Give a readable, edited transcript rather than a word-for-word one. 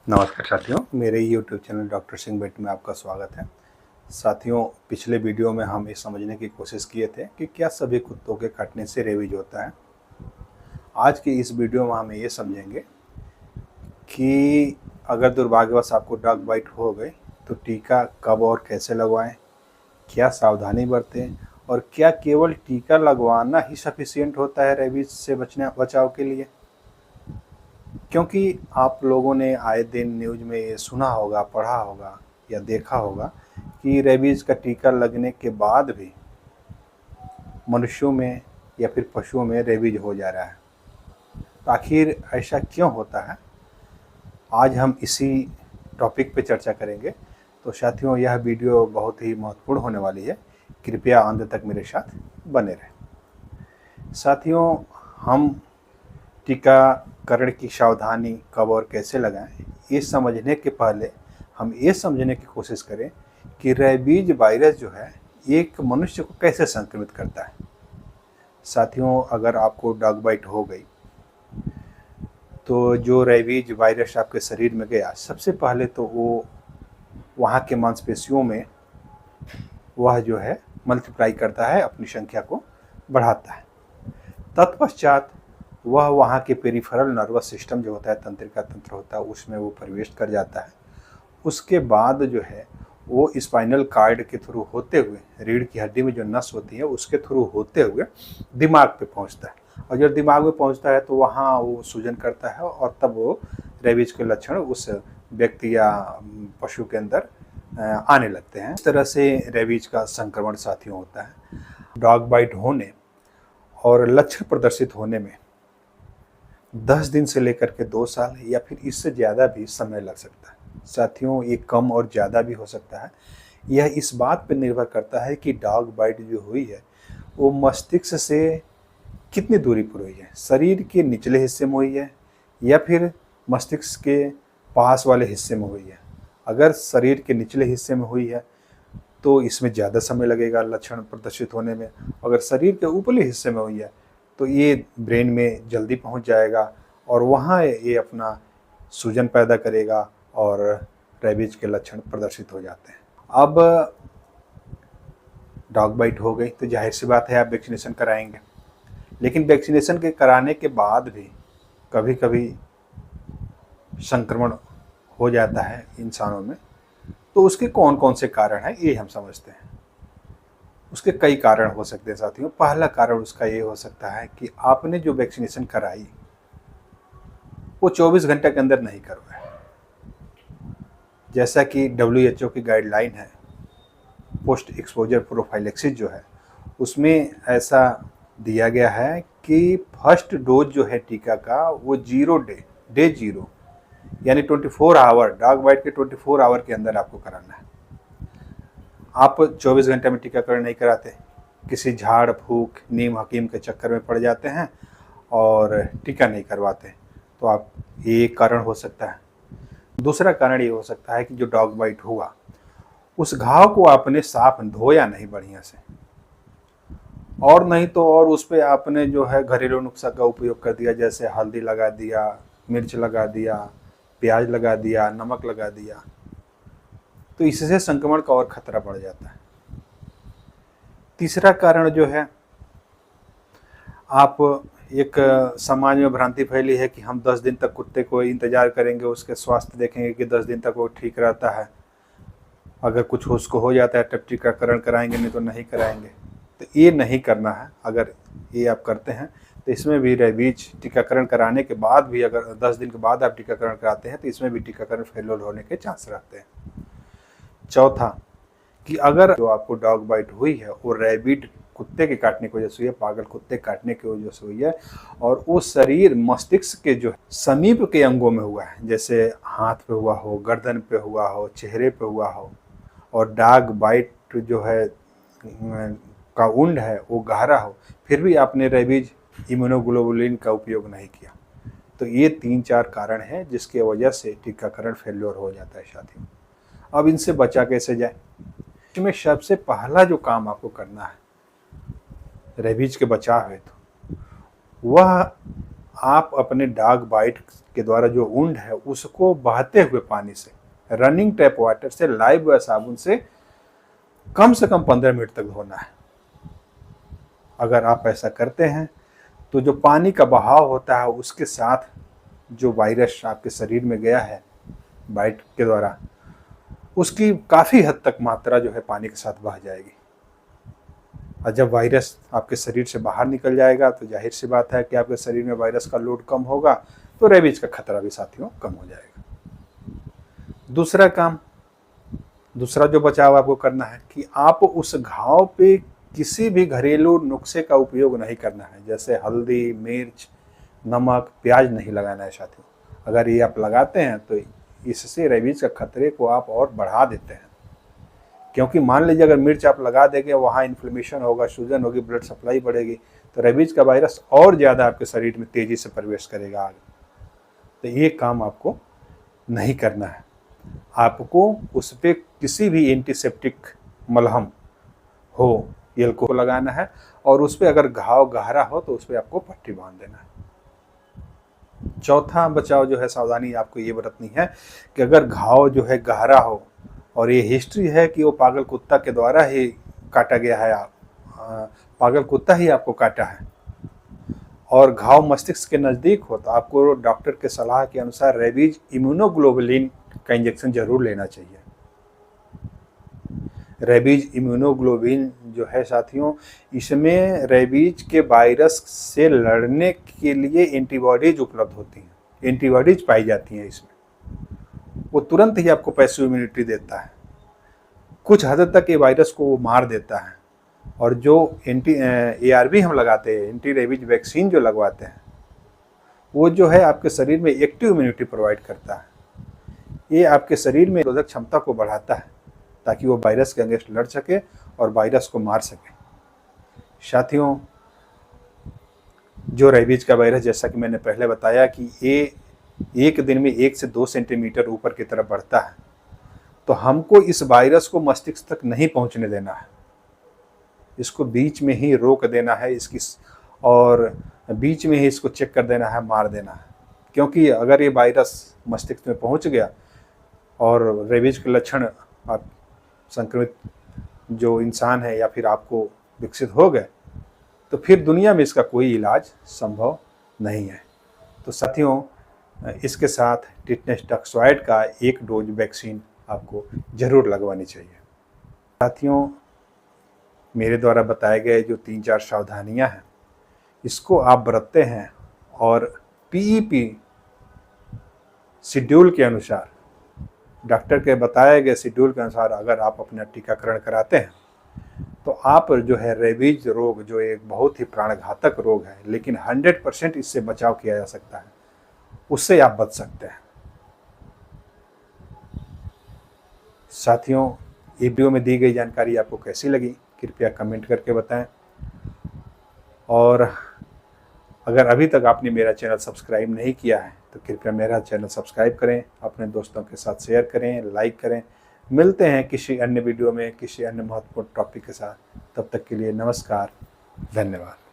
नमस्कार साथियों, मेरे यूट्यूब चैनल डॉक्टर सिंह बेट में आपका स्वागत है। साथियों, पिछले वीडियो में हम ये समझने की कोशिश किए थे कि क्या सभी कुत्तों के काटने से रेबीज होता है। आज की इस वीडियो में हम ये समझेंगे कि अगर दुर्भाग्यवश आपको डॉग बाइट हो गई तो टीका कब और कैसे लगवाएं, क्या सावधानी बरतें और क्या केवल टीका लगवाना ही सफिशिएंट होता है रेबीज से बचाव के लिए। क्योंकि आप लोगों ने आए दिन न्यूज़ में ये सुना होगा, पढ़ा होगा या देखा होगा कि रेबीज़ का टीका लगने के बाद भी मनुष्यों में या फिर पशुओं में रेबीज हो जा रहा है। तो आखिर ऐसा क्यों होता है, आज हम इसी टॉपिक पे चर्चा करेंगे। तो साथियों, यह वीडियो बहुत ही महत्वपूर्ण होने वाली है, कृपया अंत तक मेरे साथ बने रहें। साथियों, हम टीकाकरण की सावधानी कब और कैसे लगाएं, ये समझने के पहले हम ये समझने की कोशिश करें कि रेबीज वायरस जो है एक मनुष्य को कैसे संक्रमित करता है। साथियों, अगर आपको डॉग बाइट हो गई तो जो रेबीज वायरस आपके शरीर में गया, सबसे पहले तो वो वहाँ के मांसपेशियों में वह जो है मल्टीप्लाई करता है, अपनी संख्या को बढ़ाता है। तत्पश्चात वह वहाँ के पेरिफेरल नर्वस सिस्टम जो होता है, तंत्रिका तंत्र होता है, उसमें वो प्रवेश कर जाता है। उसके बाद जो है वो स्पाइनल कार्ड के थ्रू होते हुए, रीढ़ की हड्डी में जो नस होती है उसके थ्रू होते हुए दिमाग पे पहुँचता है, और जब दिमाग में पहुँचता है तो वहाँ वो सूजन करता है और तब वो रेबीज के लक्षण उस व्यक्ति या पशु के अंदर आने लगते हैं। इस तरह से रेबीज का संक्रमण साथियों होता है। डॉग बाइट होने और लक्षण प्रदर्शित होने में 10 दिन से लेकर के 2 साल या फिर इससे ज़्यादा भी समय लग सकता है। साथियों, ये कम और ज़्यादा भी हो सकता है। यह इस बात पर निर्भर करता है कि डॉग बाइट जो हुई है वो मस्तिष्क से कितनी दूरी पर हुई है, शरीर के निचले हिस्से में हुई है या फिर मस्तिष्क के पास वाले हिस्से में हुई है। अगर शरीर के निचले हिस्से में हुई है तो इसमें ज़्यादा समय लगेगा लक्षण प्रदर्शित होने में। अगर शरीर के ऊपरी हिस्से में हुई है तो ये ब्रेन में जल्दी पहुंच जाएगा और वहाँ ये अपना सूजन पैदा करेगा और रेबीज के लक्षण प्रदर्शित हो जाते हैं। अब डॉग बाइट हो गई तो जाहिर सी बात है आप वैक्सीनेशन कराएंगे, लेकिन वैक्सीनेशन के कराने के बाद भी कभी कभी संक्रमण हो जाता है इंसानों में। तो उसके कौन कौन से कारण हैं ये हम समझते हैं। उसके कई कारण हो सकते हैं साथियों। पहला कारण उसका ये हो सकता है कि आपने जो वैक्सीनेशन कराई वो 24 घंटे के अंदर नहीं करवाया। जैसा कि WHO की गाइडलाइन है, पोस्ट एक्सपोजर प्रोफाइलेक्सिस जो है, उसमें ऐसा दिया गया है कि फर्स्ट डोज जो है टीका का वो डे 0 यानी 24 आवर, डॉग बाइट के 24 आवर के अंदर आपको कराना है। आप 24 घंटे में टीकाकरण नहीं कराते, किसी झाड़ फूक नीम हकीम के चक्कर में पड़ जाते हैं और टीका नहीं करवाते, तो आप ये एक कारण हो सकता है। दूसरा कारण ये हो सकता है कि जो डॉग बाइट हुआ उस घाव को आपने साफ धोया नहीं बढ़िया से, और नहीं तो और उस पर आपने जो है घरेलू नुस्खा का उपयोग कर दिया, जैसे हल्दी लगा दिया, मिर्च लगा दिया, प्याज लगा दिया, नमक लगा दिया, तो इससे संक्रमण का और खतरा बढ़ जाता है। तीसरा कारण जो है, आप एक समाज में भ्रांति फैली है कि हम 10 दिन तक कुत्ते को इंतजार करेंगे, उसके स्वास्थ्य देखेंगे कि 10 दिन तक वो ठीक रहता है, अगर कुछ उसको हो जाता है तब टीकाकरण कराएंगे, नहीं तो नहीं कराएंगे। तो ये नहीं करना है। अगर ये आप करते हैं तो इसमें भी रेबीज टीकाकरण कराने के बाद भी, अगर 10 दिन के बाद आप टीकाकरण कराते हैं तो इसमें भी टीकाकरण फेलियर होने के चांस रहते हैं। चौथा, कि अगर जो आपको डॉग बाइट हुई है वो रैबिड कुत्ते के काटने की वजह से हुई है, पागल कुत्ते काटने की वजह से हुई है, और वो शरीर मस्तिष्क के जो समीप के अंगों में हुआ है, जैसे हाथ पे हुआ हो, गर्दन पे हुआ हो, चेहरे पे हुआ हो, और डॉग बाइट जो है का वुंड है वो गहरा हो, फिर भी आपने रेबीज इम्यूनोग्लोबुलिन का उपयोग नहीं किया, तो ये 3-4 कारण हैं जिसके वजह से टीकाकरण फेल्योर हो जाता है साथियों। अब इनसे बचा कैसे जाए? इसमें सबसे पहला जो काम आपको करना है रेबीज के बचाव है, तो वह आप अपने डॉग बाइट के द्वारा जो वुंड है उसको बहते हुए पानी से, रनिंग टैप वाटर से, लाइव या साबुन से कम 15 मिनट तक धोना है। अगर आप ऐसा करते हैं तो जो पानी का बहाव होता है उसके साथ जो वायरस आपके शरीर में गया है बाइट के द्वारा, उसकी काफ़ी हद तक मात्रा जो है पानी के साथ बह जाएगी। और जब वायरस आपके शरीर से बाहर निकल जाएगा तो जाहिर सी बात है कि आपके शरीर में वायरस का लोड कम होगा, तो रेबीज का खतरा भी साथियों कम हो जाएगा। दूसरा जो बचाव आपको करना है कि आप उस घाव पे किसी भी घरेलू नुस्खे का उपयोग नहीं करना है, जैसे हल्दी, मिर्च, नमक, प्याज नहीं लगाना है साथियों। अगर ये आप लगाते हैं तो इससे रेबीज का खतरे को आप और बढ़ा देते हैं। क्योंकि मान लीजिए अगर मिर्च आप लगा देंगे, वहाँ इन्फ्लेमेशन होगा, सूजन होगी, ब्लड सप्लाई बढ़ेगी, तो रेबीज का वायरस और ज़्यादा आपके शरीर में तेज़ी से प्रवेश करेगा आगे। तो ये काम आपको नहीं करना है। आपको उस पर किसी भी एंटीसेप्टिक मलहम हो, एल्को लगाना है, और उस पर अगर घाव गहरा हो तो उस पर आपको पट्टी बांध देना है। चौथा बचाव जो है, सावधानी आपको ये बरतनी है कि अगर घाव जो है गहरा हो और ये हिस्ट्री है कि वो पागल कुत्ता के द्वारा ही काटा गया है, पागल कुत्ता ही आपको काटा है, और घाव मस्तिष्क के नज़दीक हो, तो आपको डॉक्टर के सलाह के अनुसार रेबीज इम्यूनोग्लोबुलिन का इंजेक्शन जरूर लेना चाहिए। रेबीज इम्यूनोग्लोबुलिन जो है साथियों, इसमें रेबीज के वायरस से लड़ने के लिए एंटीबॉडीज उपलब्ध होती हैं, एंटीबॉडीज पाई जाती हैं इसमें। वो तुरंत ही आपको पैसिव इम्यूनिटी देता है, कुछ हद तक ये वायरस को वो मार देता है। और जो ARV हम लगाते हैं, एंटी रेबीज वैक्सीन जो लगवाते हैं, वो जो है आपके शरीर में एक्टिव इम्यूनिटी प्रोवाइड करता है। ये आपके शरीर में रोधक क्षमता को बढ़ाता है ताकि वो वायरस के अगेंस्ट लड़ सके और वायरस को मार सके। साथियों, जो रेबीज का वायरस, जैसा कि मैंने पहले बताया कि ये एक दिन में 1 से 2 सेंटीमीटर ऊपर की तरफ बढ़ता है, तो हमको इस वायरस को मस्तिष्क तक नहीं पहुंचने देना है, इसको बीच में ही रोक देना है इसकी, और बीच में ही इसको चेक कर देना है, मार देना है। क्योंकि अगर ये वायरस मस्तिष्क में पहुंच गया और रेबीज के लक्षण आप संक्रमित जो इंसान है या फिर आपको विकसित हो गए, तो फिर दुनिया में इसका कोई इलाज संभव नहीं है। तो साथियों, इसके साथ टिटनेस टॉक्सॉइड का 1 डोज वैक्सीन आपको ज़रूर लगवानी चाहिए। साथियों, मेरे द्वारा बताए गए जो 3-4 सावधानियां हैं, इसको आप बरतते हैं और PEP शेड्यूल के अनुसार, डॉक्टर के बताए गए शेड्यूल के अनुसार अगर आप अपना टीकाकरण कराते हैं, तो आप जो है रेबीज रोग, जो एक बहुत ही प्राणघातक रोग है, लेकिन 100% इससे बचाव किया जा सकता है, उससे आप बच सकते हैं। साथियों, ये वीडियो में दी गई जानकारी आपको कैसी लगी, कृपया कमेंट करके बताएं। और अगर अभी तक आपने मेरा चैनल सब्सक्राइब नहीं किया है तो कृपया मेरा चैनल सब्सक्राइब करें, अपने दोस्तों के साथ शेयर करें, लाइक करें। मिलते हैं किसी अन्य वीडियो में किसी अन्य महत्वपूर्ण टॉपिक के साथ। तब तक के लिए नमस्कार, धन्यवाद।